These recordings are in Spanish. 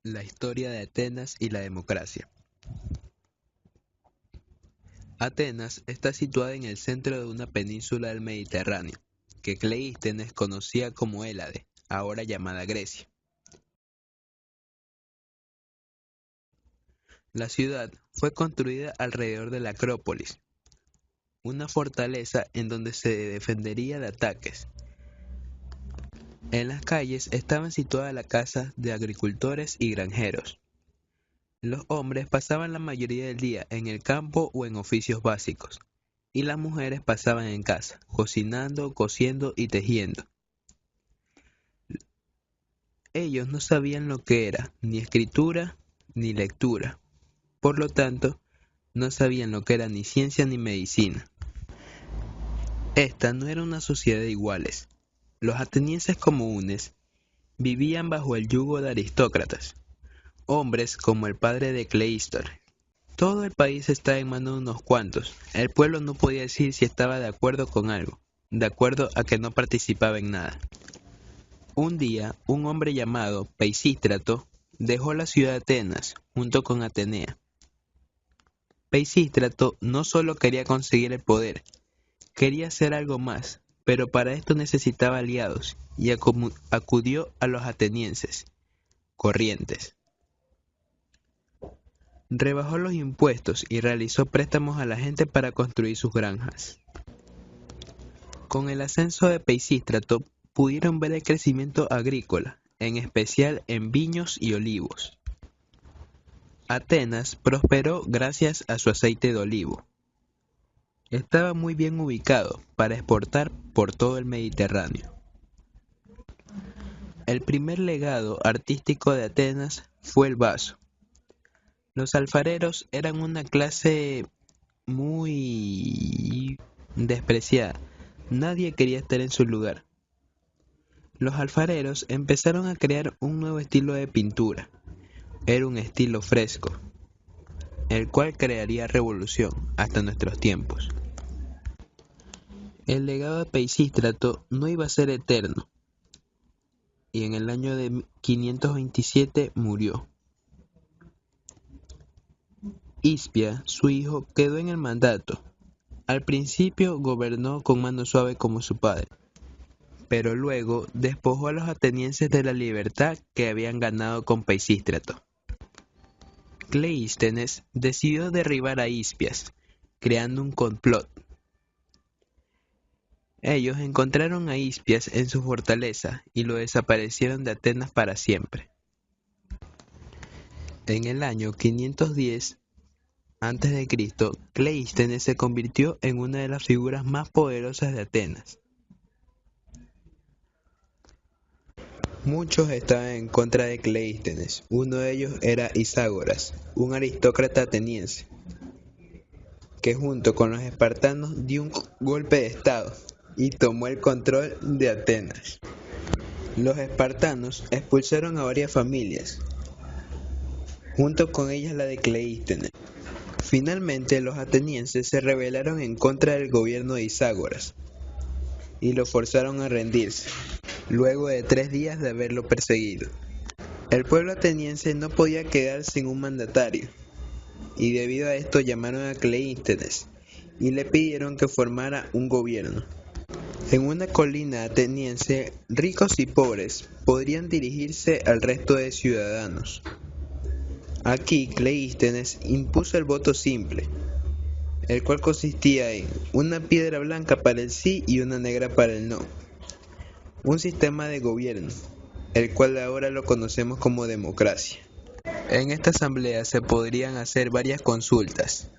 La historia de Atenas y la democracia. Atenas está situada en el centro de una península del Mediterráneo, que Cleístenes conocía como Hélade, ahora llamada Grecia. La ciudad fue construida alrededor de la Acrópolis, una fortaleza en donde se defendería de ataques. En las calles estaban situadas las casas de agricultores y granjeros. Los hombres pasaban la mayoría del día en el campo o en oficios básicos, y las mujeres pasaban en casa, cocinando, cosiendo y tejiendo. Ellos no sabían lo que era ni escritura ni lectura, por lo tanto, no sabían lo que era ni ciencia ni medicina. Esta no era una sociedad de iguales. Los atenienses comunes vivían bajo el yugo de aristócratas, hombres como el padre de Cleístenes. Todo el país estaba en manos de unos cuantos. El pueblo no podía decir si estaba de acuerdo con algo, de acuerdo a que no participaba en nada. Un día, un hombre llamado Peisístrato dejó la ciudad de Atenas junto con Atenea. Peisístrato no solo quería conseguir el poder, quería hacer algo más, pero para esto necesitaba aliados y acudió a los atenienses, corrientes. Rebajó los impuestos y realizó préstamos a la gente para construir sus granjas. Con el ascenso de Peisístrato pudieron ver el crecimiento agrícola, en especial en viños y olivos. Atenas prosperó gracias a su aceite de olivo. Estaba muy bien ubicado para exportar por todo el Mediterráneo. El primer legado artístico de Atenas fue el vaso. Los alfareros eran una clase muy despreciada. Nadie quería estar en su lugar. Los alfareros empezaron a crear un nuevo estilo de pintura. Era un estilo fresco, el cual crearía revolución hasta nuestros tiempos. El legado de Peisístrato no iba a ser eterno, y en el año de 527 murió. Hispia, su hijo, quedó en el mandato. Al principio gobernó con mano suave como su padre, pero luego despojó a los atenienses de la libertad que habían ganado con Peisístrato. Cleístenes decidió derribar a Hispias, creando un complot. Ellos encontraron a Hispias en su fortaleza y lo desaparecieron de Atenas para siempre. En el año 510 a.C., Cleístenes se convirtió en una de las figuras más poderosas de Atenas. Muchos estaban en contra de Cleístenes. Uno de ellos era Iságoras, un aristócrata ateniense, que junto con los espartanos dio un golpe de estado y tomó el control de Atenas. Los espartanos expulsaron a varias familias, junto con ellas la de Cleístenes. Finalmente los atenienses se rebelaron en contra del gobierno de Iságoras y lo forzaron a rendirse, luego de 3 días de haberlo perseguido. El pueblo ateniense no podía quedar sin un mandatario, y debido a esto llamaron a Cleístenes y le pidieron que formara un gobierno. En una colina ateniense, ricos y pobres podrían dirigirse al resto de ciudadanos. Aquí Cleístenes impuso el voto simple, el cual consistía en una piedra blanca para el sí y una negra para el no. Un sistema de gobierno, el cual ahora lo conocemos como democracia. En esta asamblea se podrían hacer varias consultas.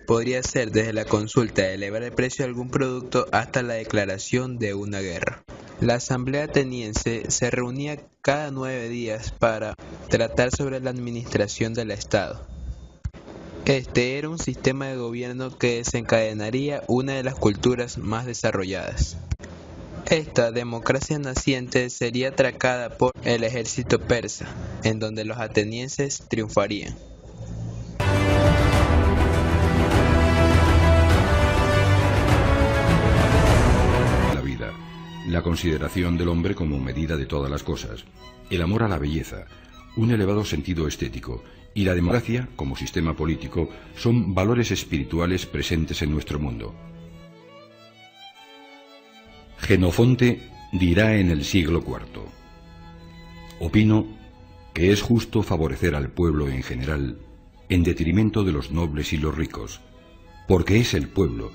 Podría ser desde la consulta de elevar el precio de algún producto hasta la declaración de una guerra. La asamblea ateniense se reunía cada 9 días para tratar sobre la administración del Estado. Este era un sistema de gobierno que desencadenaría una de las culturas más desarrolladas. Esta democracia naciente sería atracada por el ejército persa, en donde los atenienses triunfarían. La vida, la consideración del hombre como medida de todas las cosas, el amor a la belleza, un elevado sentido estético, y la democracia, como sistema político, son valores espirituales presentes en nuestro mundo. Jenofonte dirá en el siglo IV: opino que es justo favorecer al pueblo en general en detrimento de los nobles y los ricos, porque es el pueblo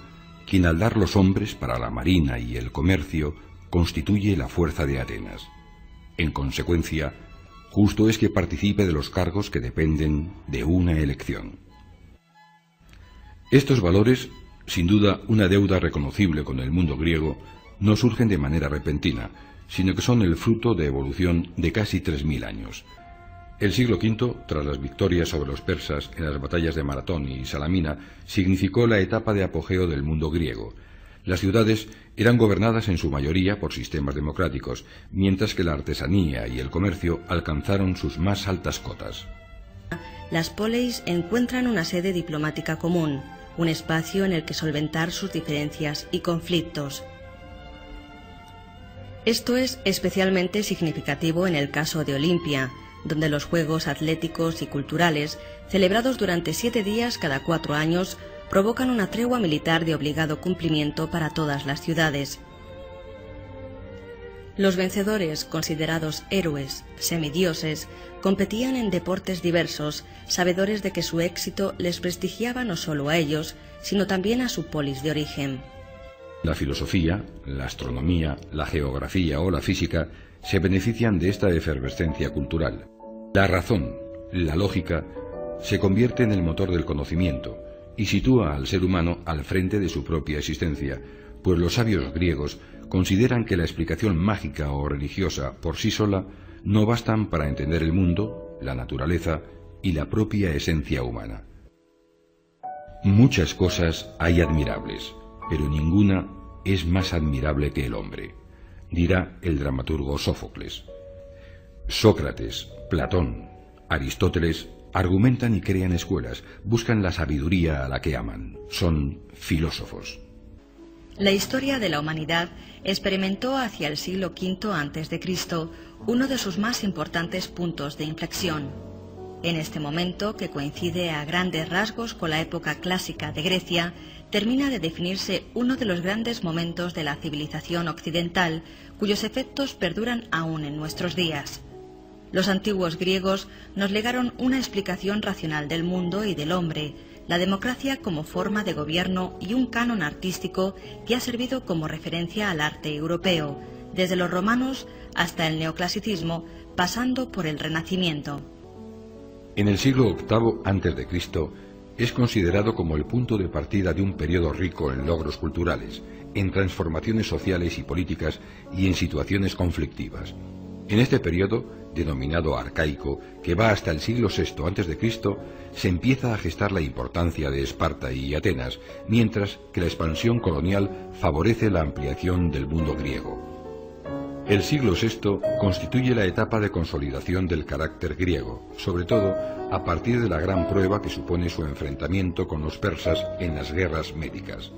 quien, al dar los hombres para la marina y el comercio, constituye la fuerza de Atenas. En consecuencia, justo es que participe de los cargos que dependen de una elección. Estos valores, sin duda una deuda reconocible con el mundo griego, no surgen de manera repentina, sino que son el fruto de evolución de casi 3000 años. El siglo V, tras las victorias sobre los persas en las batallas de Maratón y Salamina, significó la etapa de apogeo del mundo griego. Las ciudades eran gobernadas en su mayoría por sistemas democráticos, mientras que la artesanía y el comercio alcanzaron sus más altas cotas. Las poleis encuentran una sede diplomática común, un espacio en el que solventar sus diferencias y conflictos. Esto es especialmente significativo en el caso de Olimpia, donde los Juegos Atléticos y Culturales, celebrados durante 7 días cada 4 años, provocan una tregua militar de obligado cumplimiento para todas las ciudades. Los vencedores, considerados héroes, semidioses, competían en deportes diversos, sabedores de que su éxito les prestigiaba no solo a ellos, sino también a su polis de origen. La filosofía, la astronomía, la geografía o la física se benefician de esta efervescencia cultural. La razón, la lógica, se convierte en el motor del conocimiento y sitúa al ser humano al frente de su propia existencia, pues los sabios griegos consideran que la explicación mágica o religiosa por sí sola no bastan para entender el mundo, la naturaleza y la propia esencia humana. Muchas cosas hay admirables, pero ninguna es más admirable que el hombre, dirá el dramaturgo Sófocles. Sócrates, Platón, Aristóteles argumentan y crean escuelas, buscan la sabiduría a la que aman, son filósofos. La historia de la humanidad experimentó hacia el siglo V a.C. uno de sus más importantes puntos de inflexión. En este momento, que coincide a grandes rasgos con la época clásica de Grecia, termina de definirse uno de los grandes momentos de la civilización occidental, cuyos efectos perduran aún en nuestros días. Los antiguos griegos nos legaron una explicación racional del mundo y del hombre, la democracia como forma de gobierno y un canon artístico que ha servido como referencia al arte europeo, desde los romanos hasta el neoclasicismo, pasando por el Renacimiento. En el siglo VIII a.C. es considerado como el punto de partida de un periodo rico en logros culturales, en transformaciones sociales y políticas y en situaciones conflictivas. En este periodo, denominado arcaico, que va hasta el siglo VI a.C., se empieza a gestar la importancia de Esparta y Atenas, mientras que la expansión colonial favorece la ampliación del mundo griego. El siglo VI constituye la etapa de consolidación del carácter griego, sobre todo a partir de la gran prueba que supone su enfrentamiento con los persas en las guerras médicas.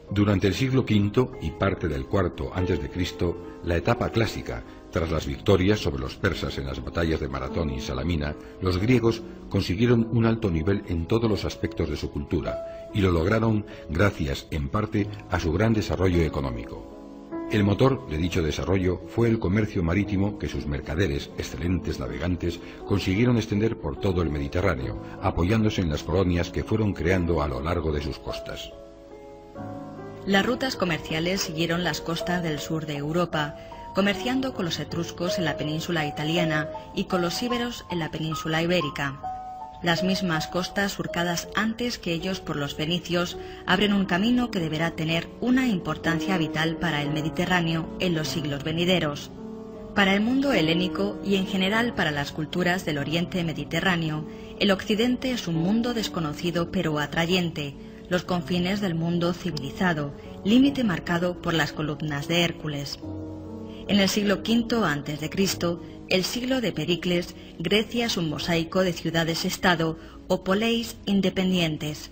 Durante el siglo V y parte del IV a.C., la etapa clásica, tras las victorias sobre los persas en las batallas de Maratón y Salamina, los griegos consiguieron un alto nivel en todos los aspectos de su cultura, y lo lograron gracias, en parte, a su gran desarrollo económico. El motor de dicho desarrollo fue el comercio marítimo que sus mercaderes, excelentes navegantes, consiguieron extender por todo el Mediterráneo, apoyándose en las colonias que fueron creando a lo largo de sus costas. Las rutas comerciales siguieron las costas del sur de Europa, comerciando con los etruscos en la península italiana y con los íberos en la península ibérica. Las mismas costas surcadas antes que ellos por los fenicios abren un camino que deberá tener una importancia vital para el Mediterráneo en los siglos venideros. Para el mundo helénico y en general para las culturas del Oriente Mediterráneo, el Occidente es un mundo desconocido pero atrayente, los confines del mundo civilizado, límite marcado por las columnas de Hércules. En el siglo V a.C., el siglo de Pericles, Grecia es un mosaico de ciudades-estado o poleis independientes.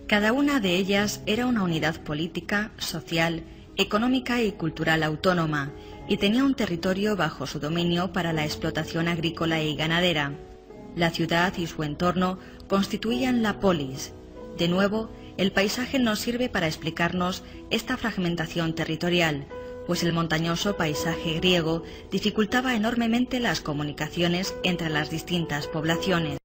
Cada una de ellas era una unidad política, social, económica y cultural autónoma, y tenía un territorio bajo su dominio para la explotación agrícola y ganadera. La ciudad y su entorno constituían la polis. De nuevo, el paisaje nos sirve para explicarnos esta fragmentación territorial, pues el montañoso paisaje griego dificultaba enormemente las comunicaciones entre las distintas poblaciones.